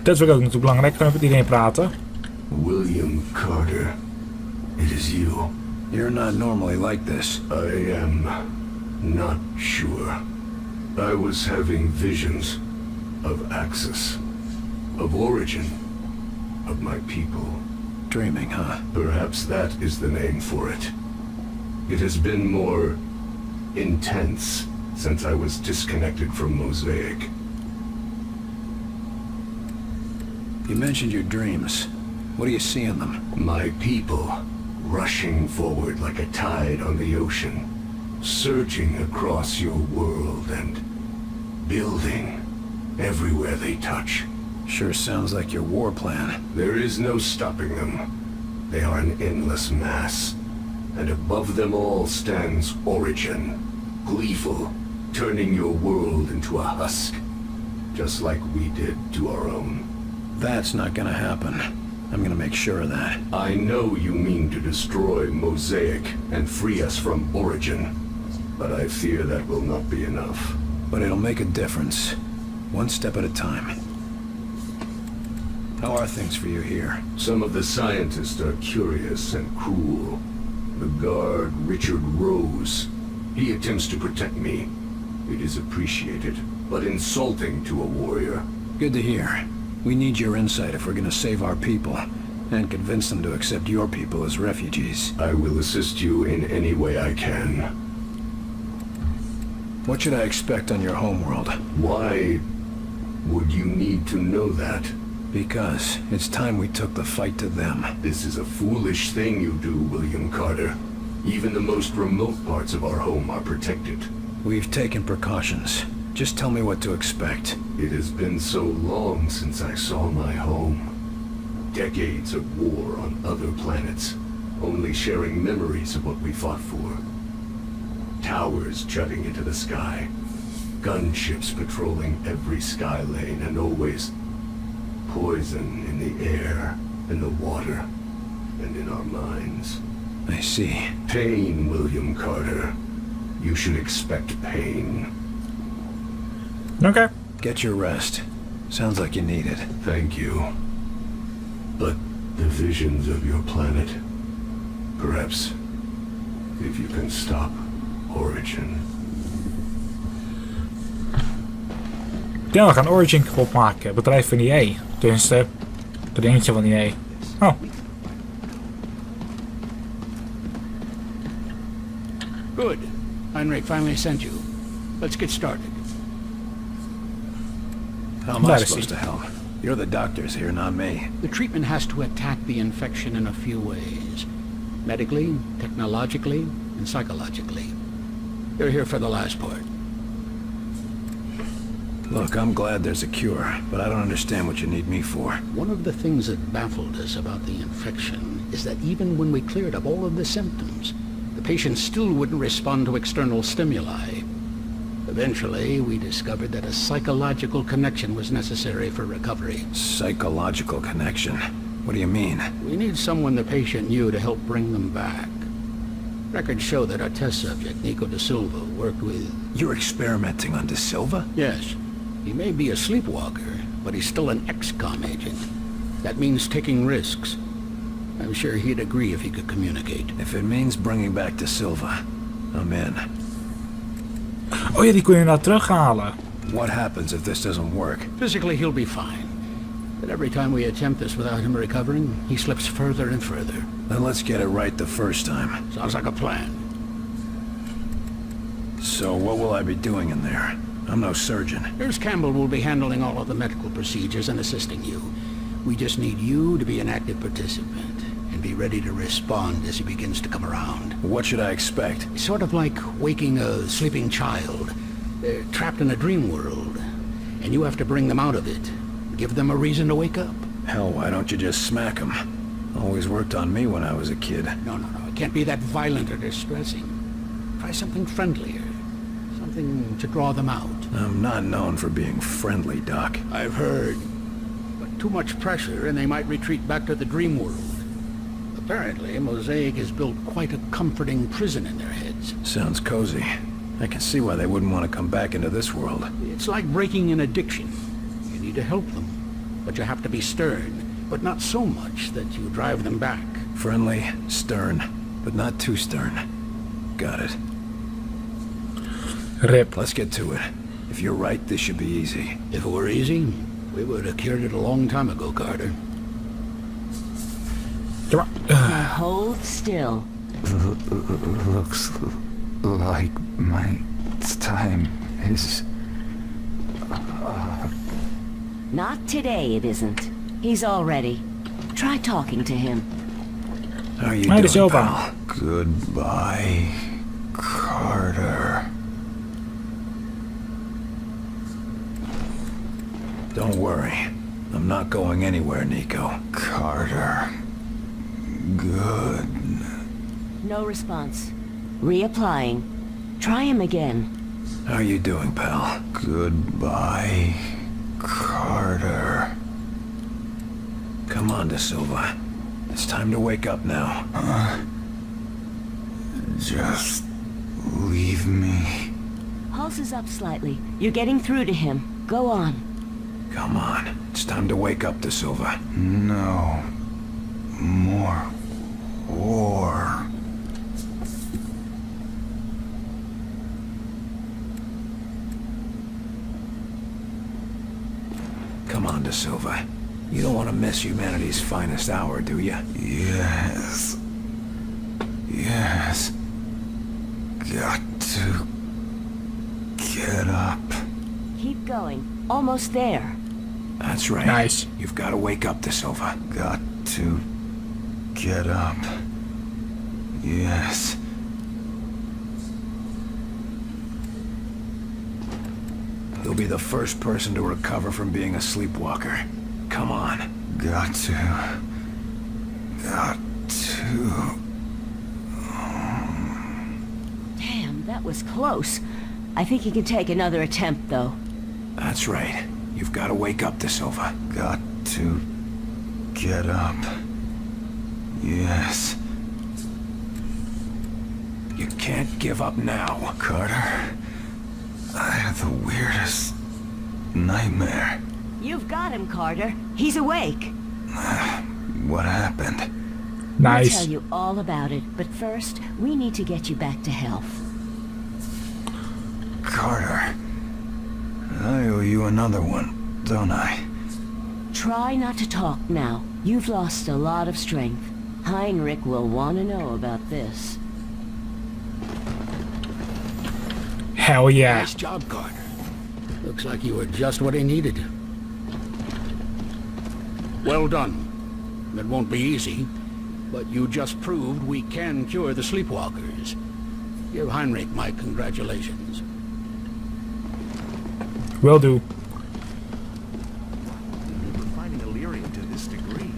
Dat is ook natuurlijk belangrijk. Kunnen we met iedereen praten. William Carter. It is you. You're not normally like this. I am not sure. I was having visions of Axis, of origin, of my people. Dreaming, huh? Perhaps that is the name for it. It has been more intense since I was disconnected from Mosaic. You mentioned your dreams. What do you see in them? My people, rushing forward like a tide on the ocean, surging across your world and building everywhere they touch. Sure sounds like your war plan. There is no stopping them. They are an endless mass. And above them all stands Origin, gleeful, turning your world into a husk, just like we did to our own. That's not gonna happen. I'm gonna make sure of that. I know you mean to destroy Mosaic and free us from Origin, but I fear that will not be enough. But it'll make a difference. One step at a time. How are things for you here? Some of the scientists are curious and cruel. The guard, Richard Rose, he attempts to protect me. It is appreciated, but insulting to a warrior. Good to hear. We need your insight if we're gonna save our people, and convince them to accept your people as refugees. I will assist you in any way I can. What should I expect on your homeworld? Why would you need to know that? Because it's time we took the fight to them. This is a foolish thing you do, William Carter. Even the most remote parts of our home are protected. We've taken precautions. Just tell me what to expect. It has been so long since I saw my home. Decades of war on other planets, only sharing memories of what we fought for. Towers jutting into the sky. Gunships patrolling every sky lane, and always poison in the air, in the water, and in our minds. I see. Pain, William Carter. You should expect pain. Okay. Get your rest. Sounds like you need it. Thank you. But the visions of your planet, perhaps, if you can stop Origin. Ja, we gaan Origin kapot maken. Bedrijf van EA. Tenminste, het dingetje van EA. Oh. Good. Heinrich finally sent you. Let's get started. How am I supposed to help? You're the doctors here, not me. The treatment has to attack the infection in a few ways. Medically, technologically, and psychologically. You're here for the last part. Look, I'm glad there's a cure, but I don't understand what you need me for. One of the things that baffled us about the infection is that even when we cleared up all of the symptoms, the patient still wouldn't respond to external stimuli. Eventually, we discovered that a psychological connection was necessary for recovery. Psychological connection? What do you mean? We need someone the patient knew to help bring them back. Records show that our test subject, Nico De Silva, worked with... You're experimenting on De Silva? Yes. He may be a sleepwalker, but he's still an XCOM agent. That means taking risks. I'm sure he'd agree if he could communicate. If it means bringing back De Silva, I'm in. Oh ja, die kun je nou terughalen. What happens if this doesn't work? Physically, he'll be fine. But every time we attempt this without him recovering, he slips further and further. Then let's get it right the first time. Sounds like a plan. So what will I be doing in there? I'm no surgeon. Nurse Campbell will be handling all of the medical procedures and assisting you. We just need you to be an active participant and be ready to respond as he begins to come around. What should I expect? Sort of like waking a sleeping child. They're trapped in a dream world, and you have to bring them out of it. Give them a reason to wake up. Hell, why don't you just smack them? Always worked on me when I was a kid. No. It can't be that violent or distressing. Try something friendlier. Something to draw them out. I'm not known for being friendly, Doc. I've heard. But too much pressure and they might retreat back to the dream world. Apparently, Mosaic has built quite a comforting prison in their heads. Sounds cozy. I can see why they wouldn't want to come back into this world. It's like breaking an addiction. You need to help them. but you have to be stern, but not so much that you drive them back. Friendly, stern, but not too stern. Got it. Rip. Let's get to it. If you're right, this should be easy. If it were easy, we would have cured it a long time ago, Carter. Come on. Now hold still. Looks like my time is... Not today, it isn't. He's all ready. Try talking to him. How are you Hey, it's doing, over. pal? Goodbye, Carter. Don't worry. I'm not going anywhere, Nico. Carter. Good. No response. Reapplying. Try him again. How are you doing, pal? Goodbye, Carter. Come on, De Silva. It's time to wake up now. Just leave me. Pulse is up slightly. You're getting through to him. Go on. Come on. It's time to wake up, De Silva. No. More war. Come on, De Silva. You don't want to miss humanity's finest hour, do you? Yes. Yes. Got to get up. Keep going. Almost there. That's right. Nice. You've got to wake up, De Silva. Got to get up. Yes. You'll be the first person to recover from being a sleepwalker. Come on. Got to. Damn, that was close. I think he can take another attempt, though. That's right. You've got to wake up, De Silva. Got to get up. Yes. You can't give up now. Carter, I had the weirdest nightmare. You've got him, Carter. He's awake. What happened? I'll Nice. tell you all about it, but first, we need to get you back to health. Carter, I owe you another one, don't I? Try not to talk now. You've lost a lot of strength. Heinrich will want to know about this. Hell yeah. Nice job, Carter. Looks like you were just what he needed. Well done. It won't be easy, but you just proved we can cure the sleepwalkers. Give Heinrich my congratulations. Will do. Refining Illyrium to this degree,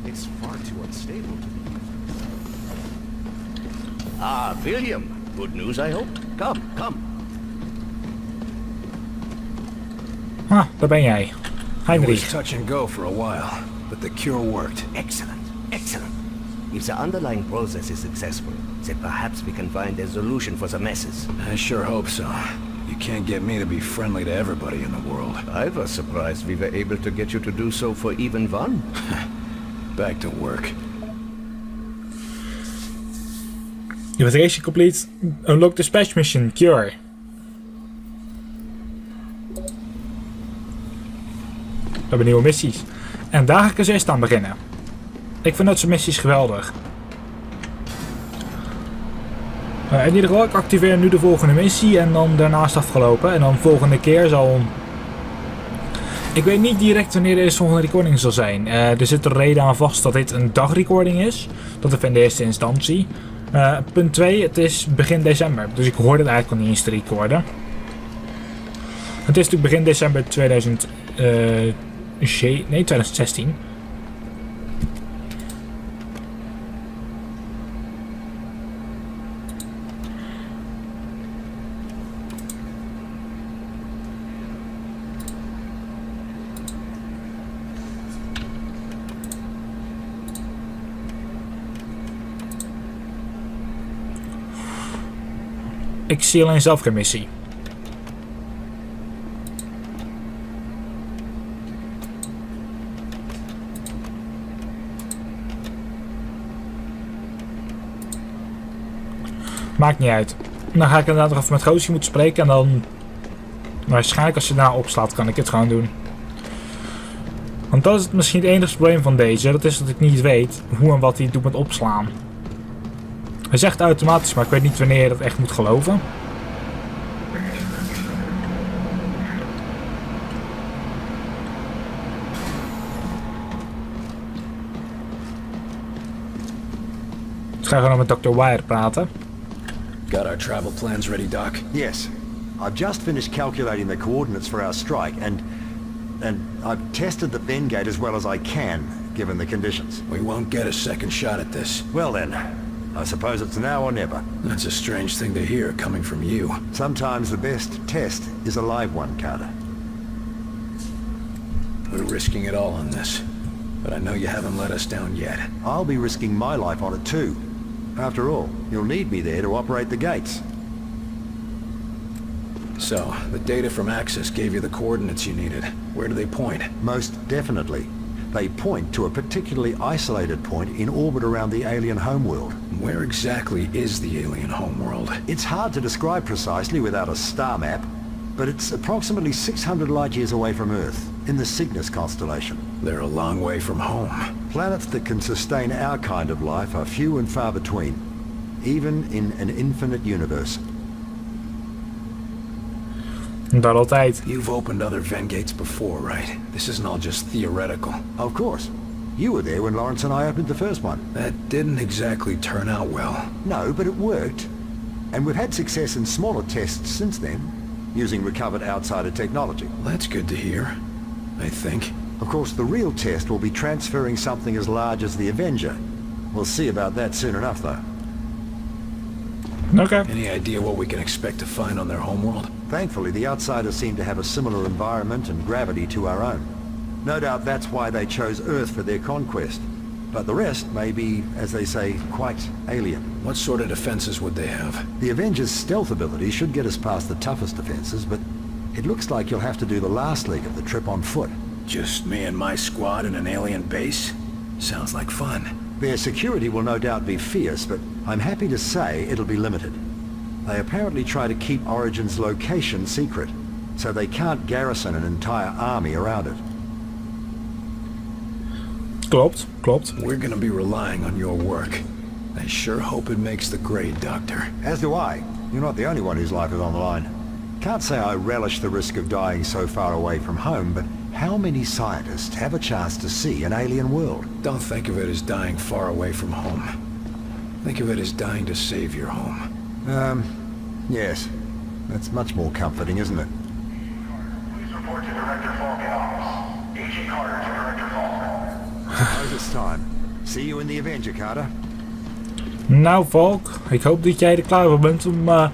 it's far too unstable to be used. Ah, William. Good news, I hope. Come. Ah, daar ben jij. It was Heinrich. touch and go for a while, but the cure worked. Excellent. If the underlying process is successful, then perhaps we can find a solution for the messes. I sure hope so. You can't get me to be friendly to everybody in the world. I was surprised we were able to get you to do so for even one. Back to work. Investigation complete. Unlock the dispatch mission. Cure. We hebben nieuwe missies. En daar ga ik eens eerst aan beginnen. Ik vind dat soort missies geweldig. In ieder geval, ik activeer nu de volgende missie en dan daarnaast afgelopen. En dan volgende keer zal... Ik weet niet direct wanneer de volgende recording zal zijn. Er zit een reden aan vast dat dit een dagrecording is. Dat is in de eerste instantie. Punt 2, het is begin december. Dus ik hoorde het eigenlijk al niet eens te recorden. Het is natuurlijk begin december 2016. Ik zie alleen zelf geen missie. Maakt niet uit. Dan ga ik inderdaad nog even met Goosje moeten spreken. En dan... waarschijnlijk als je daarna opslaat kan ik het gewoon doen. Want dat is misschien het enige probleem van deze. Dat is dat ik niet weet hoe en wat hij doet met opslaan. Hij zegt automatisch, maar ik weet niet wanneer je dat echt moet geloven. Ik ga gewoon met Dr. Wire praten. Got our travel plans ready, Doc? Yes. I've just finished calculating the coordinates for our strike, and I've tested the bend gate as well as I can, given the conditions. We won't get a second shot at this. Well then, I suppose it's now or never. That's a strange thing to hear coming from you. Sometimes the best test is a live one, Carter. We're risking it all on this, but I know you haven't let us down yet. I'll be risking my life on it too. After all, you'll need me there to operate the gates. So, the data from Access gave you the coordinates you needed. Where do they point? Most definitely. They point to a particularly isolated point in orbit around the alien homeworld. Where exactly is the alien homeworld? It's hard to describe precisely without a star map, but it's approximately 600 light years away from Earth, in the Cygnus constellation. They're a long way from home. Planets that can sustain our kind of life are few and far between, even in an infinite universe. Dat altijd. You've opened other Vengates before, right? This isn't all just theoretical. Of course. You were there when Lawrence and I opened the first one. That didn't exactly turn out well. No, but it worked. And we've had success in smaller tests since then, using recovered outsider technology. Well, that's good to hear, I think. Of course, the real test will be transferring something as large as the Avenger. We'll see about that soon enough, though. Okay. Any idea what we can expect to find on their homeworld? Thankfully, the outsiders seem to have a similar environment and gravity to our own. No doubt that's why they chose Earth for their conquest. But the rest may be, as they say, quite alien. What sort of defenses would they have? The Avenger's stealth ability should get us past the toughest defenses, but it looks like you'll have to do the last leg of the trip on foot. Just me and my squad in an alien base? Sounds like fun. Their security will no doubt be fierce, but I'm happy to say it'll be limited. They apparently try to keep Origin's location secret, so they can't garrison an entire army around it. Klopt, klopt. We're gonna be relying on your work. I sure hope it makes the grade, Doctor. As do I. You're not the only one whose life is on the line. Can't say I relish the risk of dying so far away from home, but how many scientists have a chance to see an alien world? Don't think of it as dying far away from home. Think of it as dying to save your home. Yes. That's much more comforting, isn't it? Please report to Director Falk in office. Agent Carter to Director Falk. Suppose it's time. See you in the Avenger, Carter. Nou, Valk, ik hoop dat jij er klaar voor bent om mij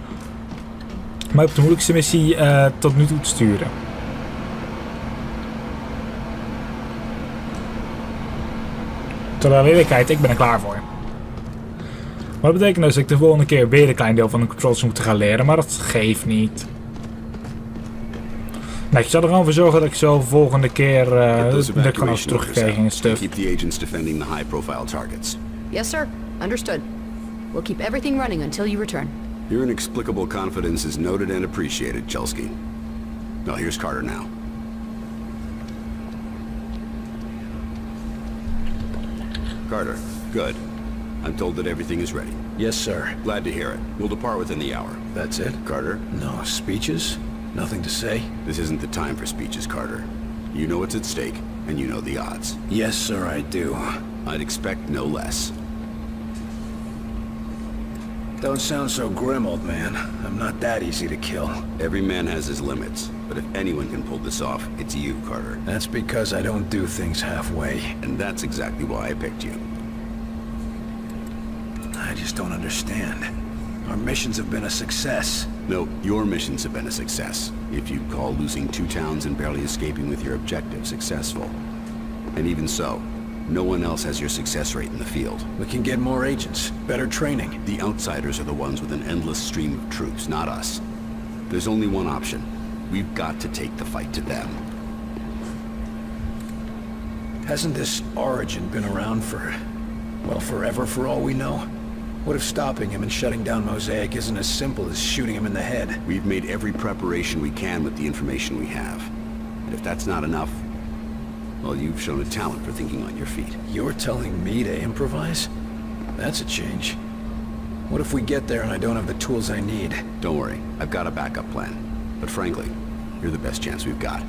op de moeilijkste missie tot nu toe te sturen. Terwijl eerlijkheid, ik ben er klaar voor. Maar dat betekent dus dat ik de volgende keer weer een klein deel van de controls moet gaan leren, maar dat geeft niet. Nee, ik zal er gewoon voor zorgen dat ik zo volgende keer dat ik gewoon alles terugkrijg en stuff. Keep the agents defending the high-profile targets. Yes, sir. Understood. We'll keep everything running until you return. Your inexplicable confidence is noted and appreciated, Chelsky. Now here's Carter now. Carter, good. I'm told that everything is ready. Yes, sir. Glad to hear it. We'll depart within the hour. That's it? Carter? No speeches? Nothing to say? This isn't the time for speeches, Carter. You know what's at stake, and you know the odds. Yes, sir, I do. I'd expect no less. Don't sound so grim, old man. I'm not that easy to kill. Every man has his limits, but if anyone can pull this off, it's you, Carter. That's because I don't do things halfway. And that's exactly why I picked you. I just don't understand. Our missions have been a success. No, your missions have been a success. If you'd call losing 2 towns and barely escaping with your objective successful. And even so, no one else has your success rate in the field. We can get more agents, better training. The outsiders are the ones with an endless stream of troops, not us. There's only one option. We've got to take the fight to them. Hasn't this Origin been around for, well, forever for all we know? What if stopping him and shutting down Mosaic isn't as simple as shooting him in the head? We've made every preparation we can with the information we have. And if that's not enough, well, you've shown a talent for thinking on your feet. You're telling me to improvise? That's a change. What if we get there and I don't have the tools I need? Don't worry, I've got a backup plan. But frankly, you're the best chance we've got.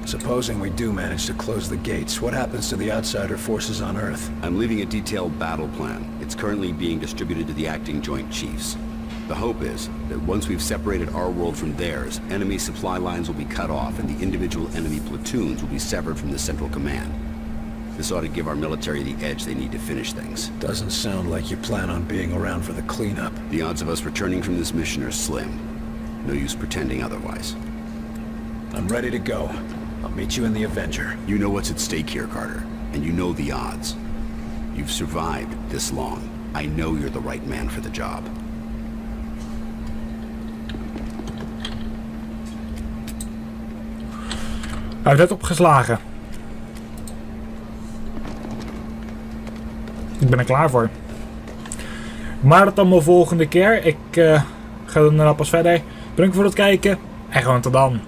Supposing we do manage to close the gates, what happens to the outsider forces on Earth? I'm leaving a detailed battle plan. It's currently being distributed to the acting Joint Chiefs. The hope is that once we've separated our world from theirs, enemy supply lines will be cut off and the individual enemy platoons will be severed from the central command. This ought to give our military the edge they need to finish things. Doesn't sound like you plan on being around for the cleanup. The odds of us returning from this mission are slim. No use pretending otherwise. I'm ready to go. I'll meet you in the Avenger. You know what's at stake here, Carter, and you know the odds. You've survived this long. I know you're the right man for the job. Hij heeft net opgeslagen. Ik ben er klaar voor. Maar dat allemaal volgende keer. Ik ga dan pas verder. Bedankt voor het kijken. En gewoon tot dan.